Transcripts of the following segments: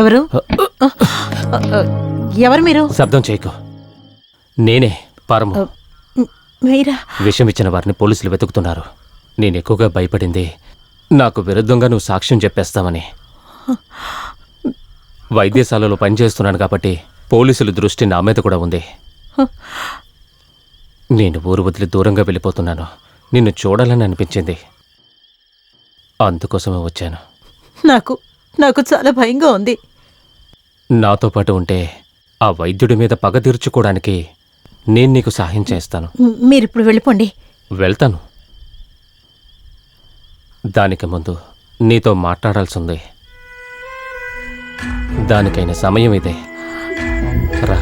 ఎవరు ఎవరు మీరు? శబ్దం చేయకు. నేనే పరము. మీరా? విషం ఇచ్చిన వారిని పోలీసులు వెతుకుతున్నారు. నేను ఎక్కువగా భయపడింది నాకు విరుద్ధంగా నువ్వు సాక్ష్యం చెప్పేస్తామని. వైద్యశాలలో పనిచేస్తున్నాను కాబట్టి పోలీసుల దృష్టి నా మీద కూడా ఉంది. నేను ఊరు వదిలి దూరంగా వెళ్ళిపోతున్నాను. నిన్ను చూడాలని అనిపించింది, అందుకోసమే వచ్చాను. నాకు చాలా భయంగా ఉంది. నాతో పాటు ఉంటే ఆ వైద్యుడి మీద పగ తీర్చుకోవడానికి నేను నీకు సహాయం చేస్తాను. మీరిప్పుడు వెళ్ళిపోండి. వెళ్తాను. దానికి ముందు నీతో మాట్లాడాల్సి ఉంది. దానికైన సమయం ఇదే. రా.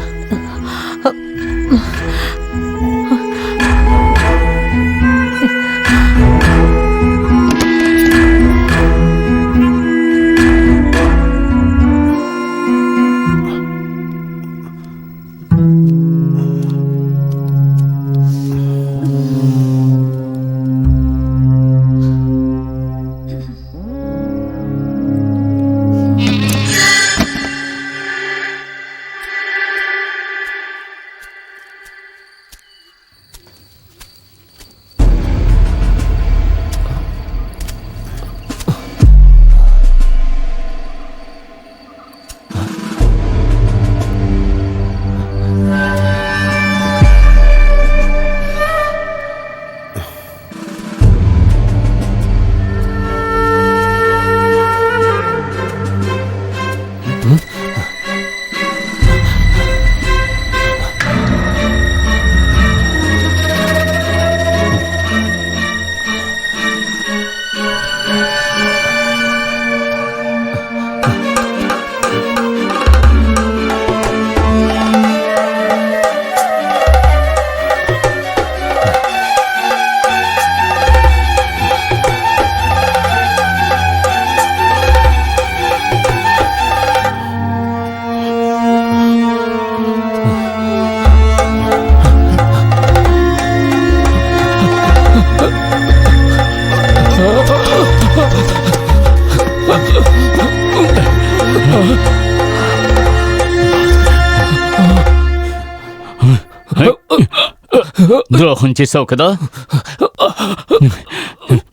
ద్రోహం చేసావు కదా,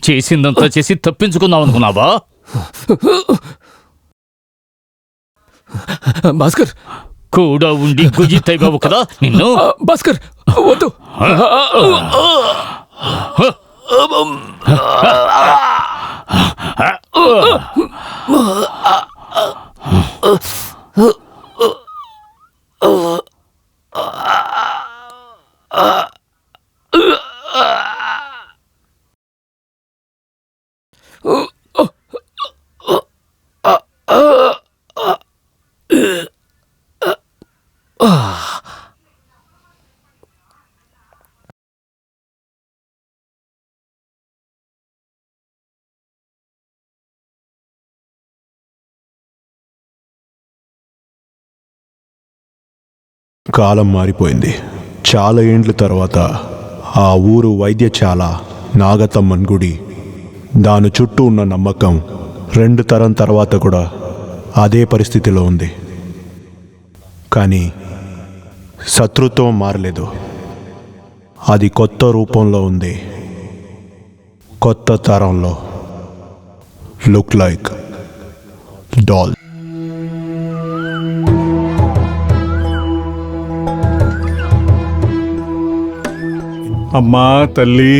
చేసిందంతా చేసి తప్పించుకున్నావు అనుకున్నావా? భాస్కర్ కూడా ఉండి గుజితైబావు కదా నిన్ను. భాస్కర్ వద్దు. కాలం మారిపోయింది. చాలా ఏండ్ల తర్వాత ఆ ఊరు వైద్యశాల, నాగతమ్మన్ గుడి, దాని చుట్టూ ఉన్న నమ్మకం 2 తరం తర్వాత కూడా అదే పరిస్థితిలో ఉంది. కానీ శత్రుత్వం మారలేదు. అది కొత్త రూపంలో ఉంది. కొత్త తరంలో. Look like doll. అమ్మా తల్లి,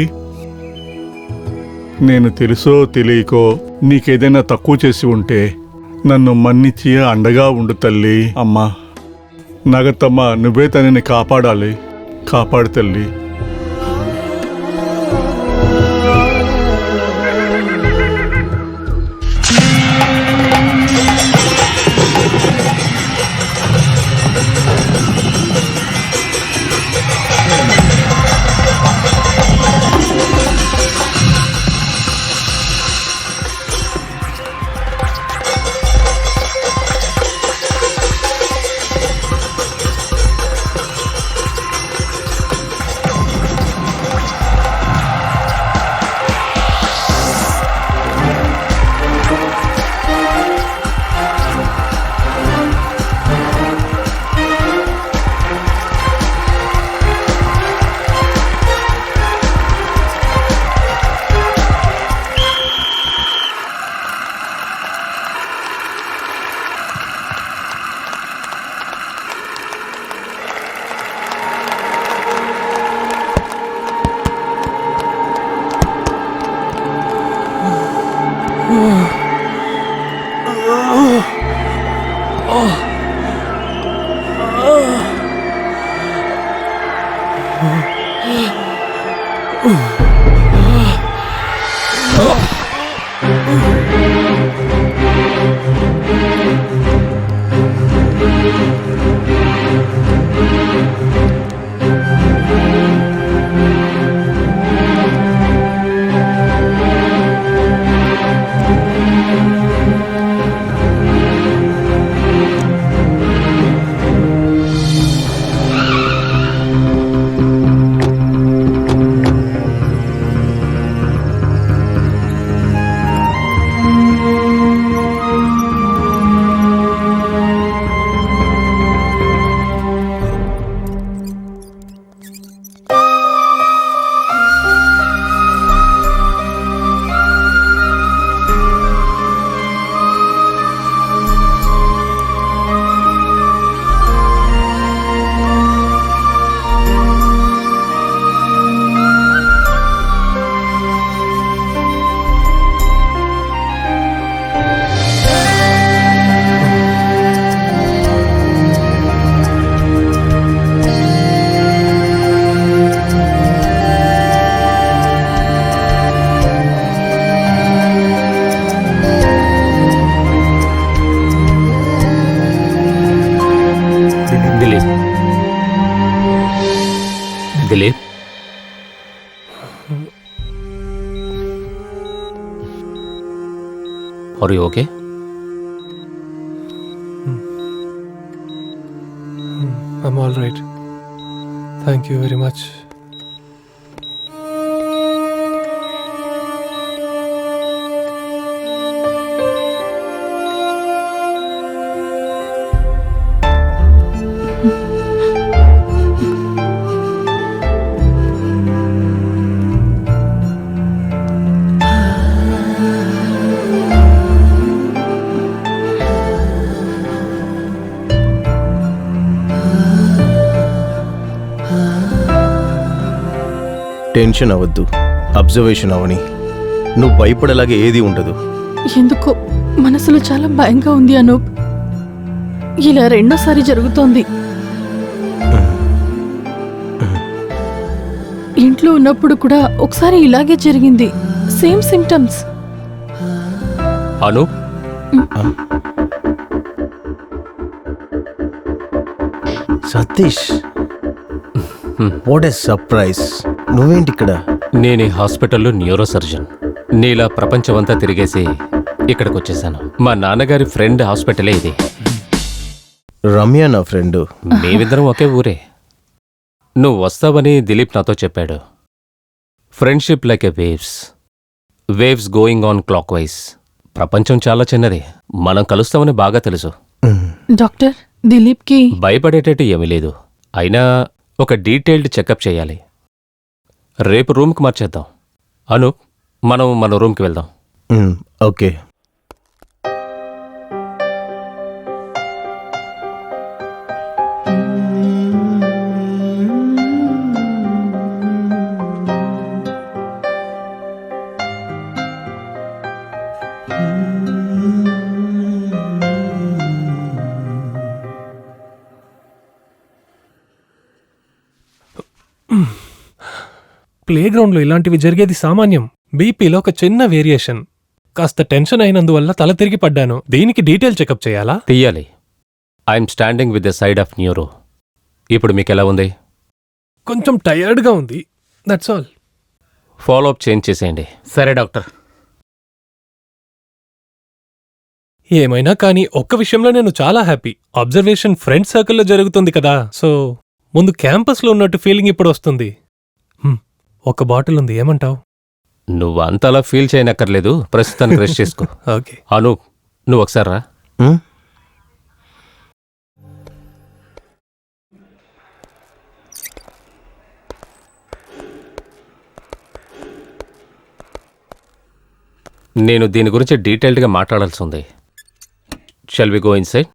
నేను తెలుసో తెలియకో నీకేదైనా తక్కువ చేసి ఉంటే నన్ను మన్నించి అండగా ఉండు తల్లి. అమ్మా నాగతమ్మ, నువ్వే తనని కాపాడాలి. కాపాడు తల్లి. Dilip are you okay? I'm all right. Thank you very much. Tension అవ్వద్దు, అబ్జర్వేషన్ అవని. నువ్వు భయపడేలాగా ఏది ఉండదు. ఎందుకో మనసులో చాలా భయంగా ఉంది అనూప్. ఇలా రెండోసారి జరుగుతోంది. ఇంట్లో ఉన్నప్పుడు కూడా ఒకసారి ఇలాగే జరిగింది. Same symptoms. Anu Satish, what a surprise. నువ్వేంటి ఇక్కడ? నేను ఈ హాస్పిటల్లో న్యూరో సర్జన్. నీలా ప్రపంచమంతా తిరిగేసి ఇక్కడికి వచ్చేసాను. మా నాన్నగారి ఫ్రెండ్ హాస్పిటలే ఇది. రమ్య నా ఫ్రెండ్. మేమిద్దరం ఒకే ఊరే. నువ్వు వస్తావని దిలీప్ నాతో చెప్పాడు. Friendship like a waves going on clock wise. ప్రపంచం చాలా చిన్నది. మనం కలుస్తామని బాగా తెలుసు. డాక్టర్, దిలీప్కి భయపడేటట్టు ఏమీ లేదు. అయినా ఒక డీటెయిల్డ్ చెకప్ చేయాలి. రేపు రూమ్కి మార్చేద్దాం. అను, మనం మన రూమ్కి వెళ్దాం. ఓకే. ప్లేగ్రౌండ్లో ఇలాంటివి జరిగేది సామాన్యం. బీపీలో ఒక చిన్న వేరియేషన్. కాస్త టెన్షన్ అయినందువల్ల తల తిరిగి పడ్డాను. దీనికి డీటెయిల్ చెకప్ చేయాలా? తీయాలి. I'm standing with the side of neuro. ఇప్పుడు మీకెలా ఉంది? కొంచెం టయర్డ్గా ఉంది, దట్స్ ఆల్. ఫాలోఅప్ చేంజ్ చేసేయండి. సరే డాక్టర్. ఏమైనా కానీ ఒక్క విషయంలో నేను చాలా హ్యాపీ. అబ్జర్వేషన్ ఫ్రెండ్ సర్కిల్లో జరుగుతుంది కదా, సో ముందు క్యాంపస్లో ఉన్నట్టు ఫీలింగ్ ఇప్పుడు వస్తుంది. ఒక బాటిల్ ఉంది, ఏమంటావు? నువ్వు అంతలా ఫీల్ చేయనక్కర్లేదు. ప్రస్తుతానికి రెస్ట్ చేసుకో. ఓకే. అను, నువ్వు ఒకసారి రా. నేను దీని గురించి డీటెయిల్డ్గా మాట్లాడాల్సి ఉంది. Shall we go inside?